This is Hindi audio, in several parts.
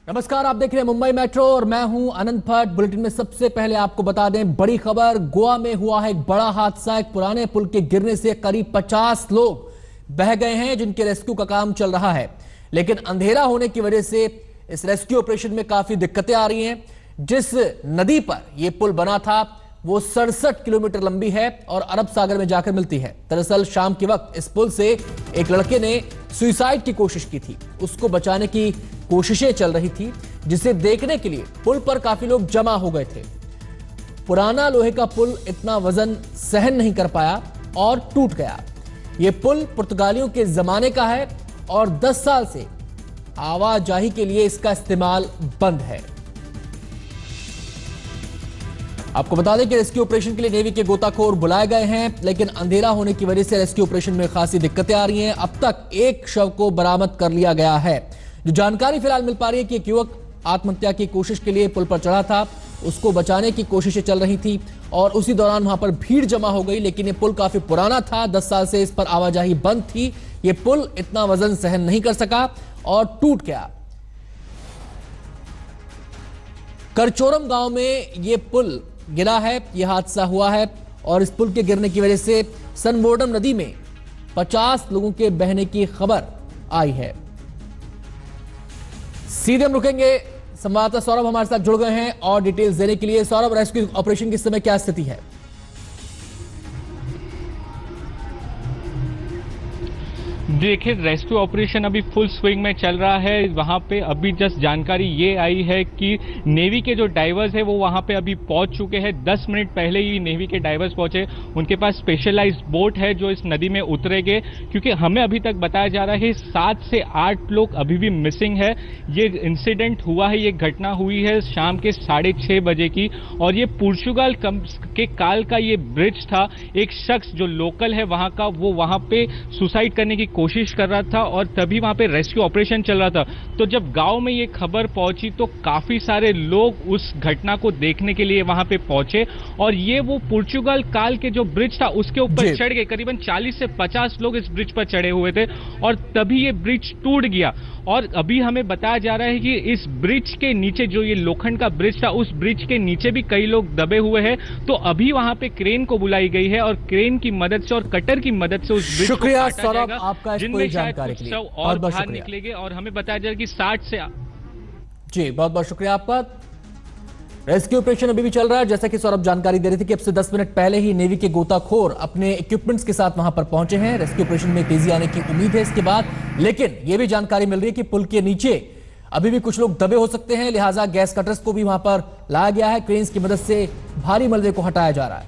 नमस्कार, आप देख रहे हैं मुंबई मेट्रो और मैं हूं अनंत भट्ट। बुलेटिन में सबसे पहले आपको बता दें बड़ी खबर। गोवा में हुआ है एक बड़ा हादसा। एक पुराने पुल के गिरने से करीब 50 लोग बह गए हैं जिनके रेस्क्यू का काम चल रहा है, लेकिन अंधेरा होने की वजह से इस रेस्क्यू ऑपरेशन में काफी दिक्कतें आ रही हैं। जिस नदी पर यह पुल बना था वो 67 किलोमीटर लंबी है और अरब सागर में जाकर मिलती है। दरअसल शाम के वक्त इस पुल से एक लड़के ने सुसाइड की कोशिश की थी। उसको बचाने की कोशिशें चल रही थी, जिसे देखने के लिए पुल पर काफी लोग जमा हो गए थे। पुराना लोहे का पुल इतना वजन सहन नहीं कर पाया और टूट गया। यह पुल पुर्तगालियों के जमाने का है और 10 साल से आवाजाही के लिए इसका इस्तेमाल बंद है। आपको बता दें कि रेस्क्यू ऑपरेशन के लिए नेवी के गोताखोर बुलाए गए हैं, लेकिन अंधेरा होने की वजह से रेस्क्यू ऑपरेशन में खासी दिक्कतें आ रही हैं। अब तक एक शव को बरामद कर लिया गया है। जो जानकारी फिलहाल मिल पा रही है कि एक युवक आत्महत्या की कोशिश के लिए पुल पर चढ़ा था, उसको बचाने की कोशिशें चल रही थी और उसी दौरान वहां पर भीड़ जमा हो गई। लेकिन यह पुल काफी पुराना था, 10 साल से इस पर आवाजाही बंद थी। यह पुल इतना वजन सहन नहीं कर सका और टूट गया। करचोरम गांव में यह पुल गिरा है, यह हादसा हुआ है और इस पुल के गिरने की वजह से सनबोर्डम नदी में 50 लोगों के बहने की खबर आई है। सीधे हम रुकेंगे, संवाददाता सौरभ हमारे साथ जुड़ गए हैं और डिटेल्स देने के लिए। सौरभ, रेस्क्यू ऑपरेशन की इस समय क्या स्थिति है? देखिए, रेस्क्यू ऑपरेशन अभी फुल स्विंग में चल रहा है। वहां पे अभी जस्ट जानकारी ये आई है कि नेवी के जो डाइवर्स है वो वहां पे अभी पहुंच चुके हैं। 10 मिनट पहले ही नेवी के डाइवर्स पहुंचे। उनके पास स्पेशलाइज्ड बोट है जो इस नदी में उतरेंगे, क्योंकि हमें अभी तक बताया जा रहा है 7 से 8 लोग अभी भी मिसिंग है। ये इंसिडेंट हुआ है, ये घटना हुई है शाम के 6:30 बजे की और ये पुर्तगाल के काल का ये ब्रिज था। एक शख्स जो लोकल है वहां का, वो वहां पे सुसाइड करने की कोशिश कर रहा था और तभी वहां पे रेस्क्यू ऑपरेशन चल रहा था। तो जब गांव में ये खबर पहुंची तो काफी सारे लोग उस घटना को देखने के लिए वहां पे पहुंचे और ये वो पुर्तगाल काल के जो ब्रिज था उसके ऊपर चढ़ गए। करीबन 40 से 50 लोग इस ब्रिज पर चढ़े हुए थे और तभी ये ब्रिज टूट गया। और अभी हमें बताया जा रहा है कि इस ब्रिज के नीचे, जो ये लोखंड का ब्रिज था, उस ब्रिज के नीचे भी कई लोग दबे हुए हैं। तो अभी वहां पे क्रेन को बुलाई गई है और क्रेन की मदद से और कटर की मदद से उस ब्रिज को काटा जाएगा, जिनमें शायद कुछ शव और बाहर निकलेंगे। और हमें बताया जा रहा है कि 60 से जी, बहुत बहुत शुक्रिया आपका। रेस्क्यू ऑपरेशन अभी भी चल रहा है। जैसा कि सौरभ जानकारी दे रहे थे कि अब से 10 मिनट पहले ही नेवी के गोताखोर अपने इक्विपमेंट्स के साथ वहां पर पहुंचे हैं। रेस्क्यू ऑपरेशन में तेजी आने की उम्मीद है इसके बाद, लेकिन यह भी जानकारी मिल रही है कि पुल के नीचे अभी भी कुछ लोग दबे हो सकते हैं, लिहाजा गैस कटर्स को भी वहां पर लाया गया है। क्रेन्स की मदद से भारी मलबे को हटाया जा रहा है।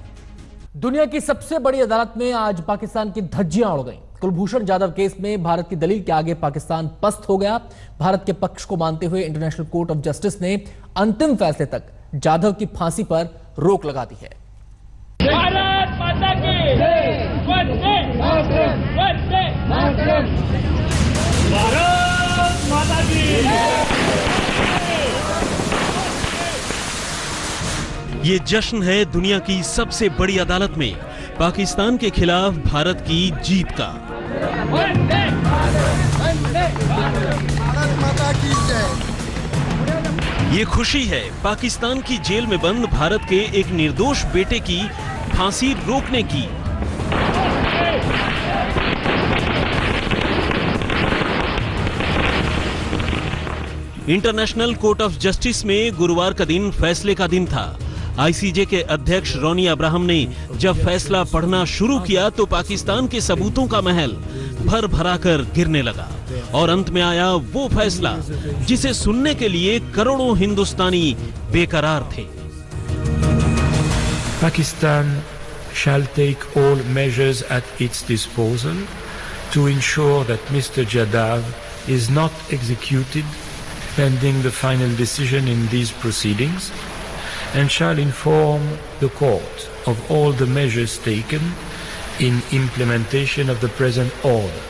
दुनिया की सबसे बड़ी अदालत में आज पाकिस्तान की धज्जियां उड़ गईं। कुलभूषण जाधव केस में भारत की दलील के आगे पाकिस्तान पस्त हो गया। भारत के पक्ष को मानते हुए इंटरनेशनल कोर्ट ऑफ जस्टिस ने अंतिम फैसले तक जाधव की फांसी पर रोक लगा दी है। भारत माता की जय, वंदे मातरम, वंदे मातरम, भारत माता की जय। ये जश्न है दुनिया की सबसे बड़ी अदालत में पाकिस्तान के खिलाफ भारत की जीत का। वंदे मातरम, वंदे मातरम, भारत माता की जय। ये खुशी है पाकिस्तान की जेल में बंद भारत के एक निर्दोष बेटे की फांसी रोकने की। इंटरनेशनल कोर्ट ऑफ जस्टिस में गुरुवार का दिन फैसले का दिन था। आईसीजे के अध्यक्ष रोनी अब्राहम ने जब फैसला पढ़ना शुरू किया तो पाकिस्तान के सबूतों का महल भर भरा कर गिरने लगा और अंत में आया वो फैसला जिसे सुनने के लिए करोड़ों हिंदुस्तानी बेकरार थे। Pakistan shall take all measures at its disposal to ensure that Mr. Jadav is not executed pending the final decision in these proceedings, and shall inform the court of all the measures taken in implementation of the present order.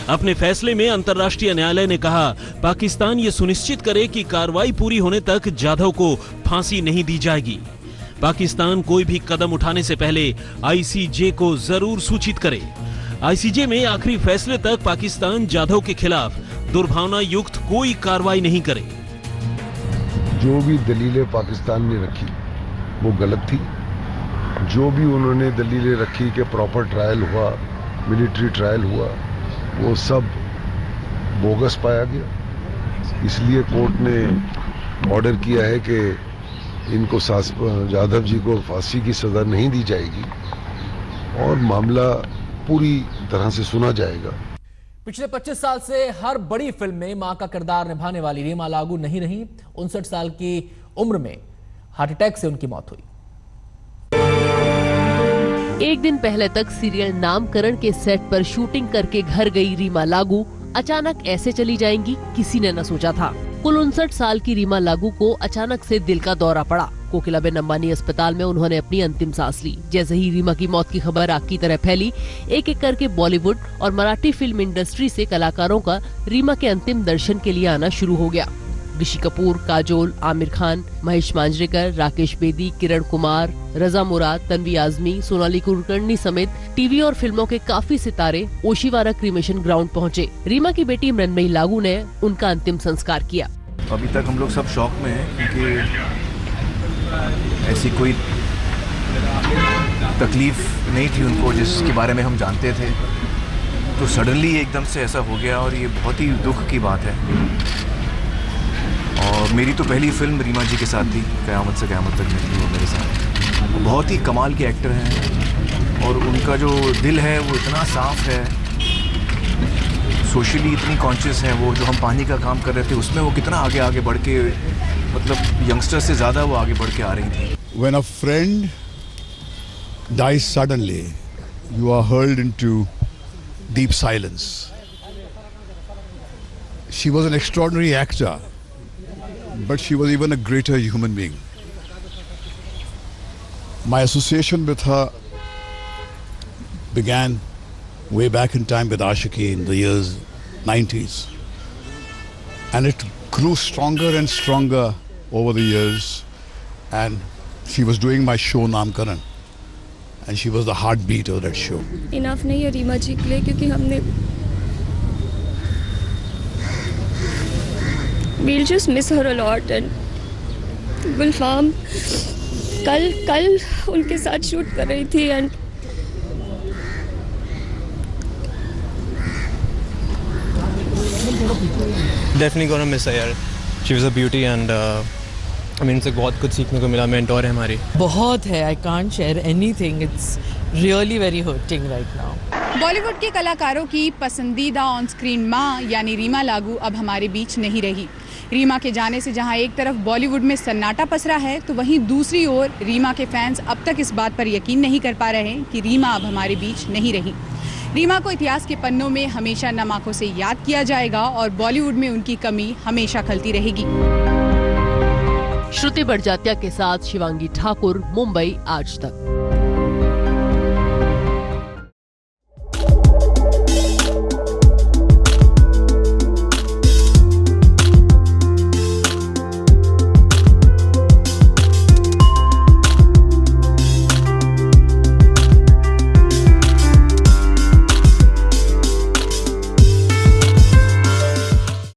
अपने फैसले में अंतर्राष्ट्रीय न्यायालय ने कहा पाकिस्तान ये सुनिश्चित करे कि कार्रवाई पूरी होने तक जाधव को फांसी नहीं दी जाएगी। पाकिस्तान कोई भी कदम उठाने से पहले आईसीजे को जरूर सूचित करे। आईसीजे में आखिरी फैसले तक पाकिस्तान जाधव के खिलाफ दुर्भावना युक्त कोई कार्रवाई नहीं करे। जो भी दलीलें पाकिस्तान ने रखी वो गलत थी। जो भी उन्होंने दलीलें रखी कि प्रॉपर ट्रायल हुआ, मिलिट्री ट्रायल हुआ, वो सब बोगस पाया गया। इसलिए कोर्ट ने ऑर्डर किया है कि इनको जाधव जी को फांसी की सजा नहीं दी जाएगी और मामला पूरी तरह से सुना जाएगा। पिछले 25 साल से हर बड़ी फिल्म में मां का किरदार निभाने वाली रीमा लागू नहीं रही। 59 साल की उम्र में हार्ट अटैक से उनकी मौत हुई। एक दिन पहले तक सीरियल नामकरण के सेट पर शूटिंग करके घर गई रीमा लागू अचानक ऐसे चली जाएंगी, किसी ने न सोचा था। कुल 59 साल की रीमा लागू को अचानक से दिल का दौरा पड़ा। कोकिलाबेन अंबानी अस्पताल में उन्होंने अपनी अंतिम सांस ली। जैसे ही रीमा की मौत की खबर आग की तरह फैली, एक एक करके बॉलीवुड और मराठी फिल्म इंडस्ट्री से कलाकारों का रीमा के अंतिम दर्शन के लिए आना शुरू हो गया। ऋषि कपूर, काजोल, आमिर खान, महेश मांजरेकर, राकेश बेदी, किरण कुमार, रजा मुराद, तन्वी आजमी, सोनाली कुलकर्णी समेत टीवी और फिल्मों के काफी सितारे ओशीवारा क्रीमेशन ग्राउंड पहुंचे। रीमा की बेटी मृण्मयी लागू ने उनका अंतिम संस्कार किया। अभी तक हम लोग सब शौक में हैं क्योंकि ऐसी कोई तकलीफ नहीं थी उनको जिसके बारे में हम जानते थे, तो सडनली एकदम से ऐसा हो गया और ये बहुत ही दुख की बात है। और मेरी तो पहली फिल्म रीमा जी के साथ थी, क़यामत से क़यामत तक में थी वो मेरे साथ। वो बहुत ही कमाल के एक्टर हैं और उनका जो दिल है वो इतना साफ है, सोशली इतनी कॉन्शियस है। वो जो हम पानी का काम कर रहे थे उसमें वो कितना आगे आगे बढ़ के, मतलब यंगस्टर से ज़्यादा वो आगे बढ़ के आ रही थी। When a friend dies suddenly, you are hurled into deep silence. She was an extraordinary actor, but she was even a greater human being. My association with her began way back in time with Ashiki in the years 90s. And it grew stronger and stronger over the years. And she was doing my show Namkaran. And she was the heartbeat of that show. Enough नहीं है रीमा जी के लिए, क्योंकि हमने we'll just miss her a lot. and गुलफाम कल उनके साथ शूट कर रही थी and definitely gonna miss her यार। She was a beauty and I mean उनसे बहुत कुछ सीखने को मिला। मेंटोर है हमारी। बहुत है, I can't share anything. It's really very hurting right now. Bollywood के कलाकारों की पसंदीदा ऑन स्क्रीन मां यानी रीमा लागू अब हमारे बीच नहीं रही। रीमा के जाने से जहां एक तरफ बॉलीवुड में सन्नाटा पसरा है, तो वहीं दूसरी ओर रीमा के फैंस अब तक इस बात पर यकीन नहीं कर पा रहे कि रीमा अब हमारे बीच नहीं रही। रीमा को इतिहास के पन्नों में हमेशा नम आंखों से याद किया जाएगा और बॉलीवुड में उनकी कमी हमेशा खलती रहेगी। श्रुति बड़जात्या के साथ शिवांगी ठाकुर, मुंबई आज तक।